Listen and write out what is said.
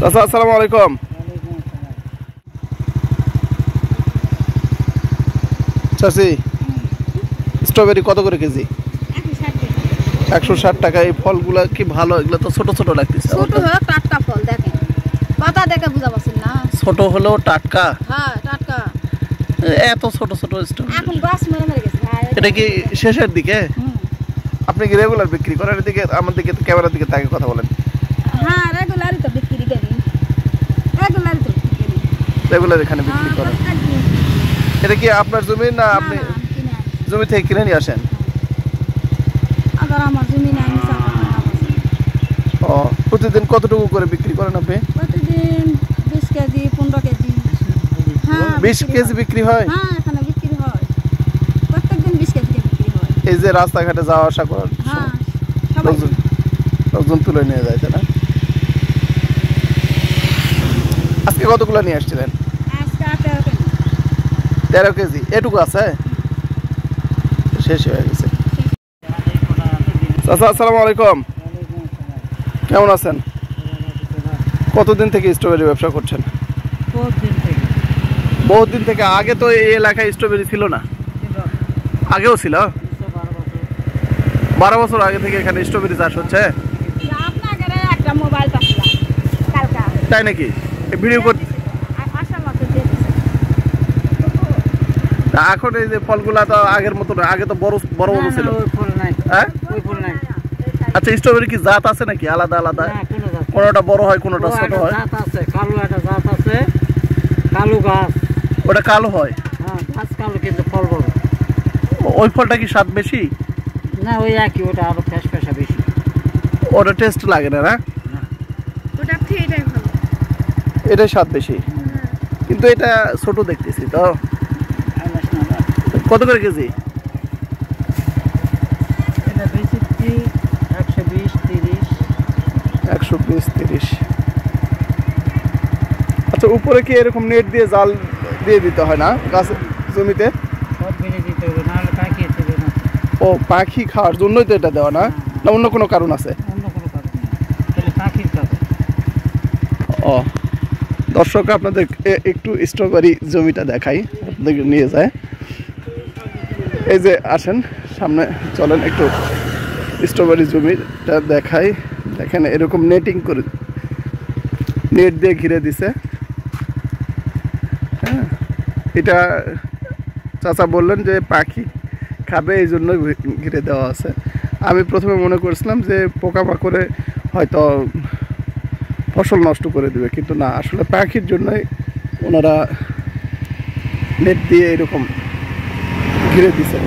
চাচা আসসালামু আলাইকুম। চাচি স্ট্রবেরি কত করে কেজি? 160 টাকা। এই ফলগুলা কি ভালো? এগুলো তো ছোট ছোট লাগতেছে। ছোট হলো টাটকা ফল, দেখেন পাতা দেখে বুঝা পাচ্ছেন না। ছোট হলেও টাটকা? হ্যাঁ টাটকা। এত ছোট ছোট স্ট্রবেরি এখন গাছ মেরে মেরে গেছে। এটা কি শেষের দিকে? আপনি কি রেগুলার বিক্রি করেন? এদিকে আমার দিকে, ক্যামেরার দিকে তাকে কথা বলেন। হ্যাঁ রেগুলারই তো বিক্রি করি, রেগুলারই তো বিক্রি করি, রেগুলার এখানে বিক্রি করেন। এটা কি আপনার জমি না আপনি জমি থেকে কিনে নিয়ে আসেন? আবার আমার জমি নাই, আমি ও, প্রতিদিন কতটুকু করে বিক্রি করেন আপনি? প্রতিদিন 20 কেজি 15 কেজি। হ্যাঁ 20 কেজি বিক্রি হয়? হ্যাঁ এখানে বিক্রি হয়, প্রত্যেকদিন 20 কেজি বিক্রি হয়। এই যে রাস্তাঘাটে যাওয়া আসা করেন, হ্যাঁ সবাই লোকজন তুলে নিয়ে যায় না? আজকে কতগুলো নিয়ে আসছিলেন? আজকে 13 কেজি। 13 কেজি? এটুকু আছে? শেষ হয়ে গেছে। চাচা আসসালামু আলাইকুম, কেমন আছেন? কতদিন থেকে স্ট্রবেরি ব্যবসা করছেন? বহুত দিন থেকে। আগে তো এই এলাকায় স্ট্রবেরি ছিল না? আগেও ছিল? 12 বছর আগে থেকে এখানে স্ট্রবেরি চাষ হচ্ছে? আপনাদের একটা মোবাইল পাচ্ছিলাম কালকা। তাই নাকি? ভিডিও করতে এখন এই যে ফলগুলা তো আগের মতো না, আগে তো বড় বড় বড় ছিল। হ্যাঁ আচ্ছা, স্ট্রবেরি কি জাত আছে নাকি আলাদা আলাদা? কোনটা বড় হয় কোনটা ছোট হয়? কালো একটা জাত আছে, কালো গাছ। ওটা কালো হয়? হ্যাঁ গাছ কালো কিন্তু ফল বড়। ওই ফলটা কি স্বাদ বেশি? না ওই একই, ওটা আরো ফ্রেশ ফ্রেশা বেশি। ওটা টেস্ট লাগে না? না ওটা এটাই ভালো, এটাই স্বাদ বেশি, কিন্তু এটা ছোট দেখতেছি তো। কত করে কেজি? এটা বেশি 120 30। 120 30। আচ্ছা, উপরে কি এরকম নেট দিয়ে জাল দিয়ে দিতে হয় না গাছ জমিতে? সব বেড়ে দিতে হবে, নাহলে পাখি দেবে না। ও, পাখি খাওয়ার জন্যই তো এটা দেওয়া, না না অন্য কোনো কারণ আছে? অন্য কোনো কারণ নেই, তাহলে পাখির কারণ। ও, দর্শক আপনাদের একটু স্ট্রবেরি জমিটা দেখাই, আপনাদের নিয়ে যায়। এই যে আসেন সামনে, চলেন একটু স্ট্রবেরি জমিটা দেখাই। দেখেন এরকম নেটিং করে, নেট দিয়ে ঘিরে দিছে। হ্যাঁ, এটা চাচা বললেন যে পাখি খাবে, এই জন্য ঘিরে দেওয়া আছে। আমি প্রথমে মনে করেছিলাম যে পোকামাকড়ে হয়তো ফসল নষ্ট করে দেবে, কিন্তু না, আসলে পাখির জন্যই ওনারা নেট দিয়ে এরকম ঘিরে দিছে।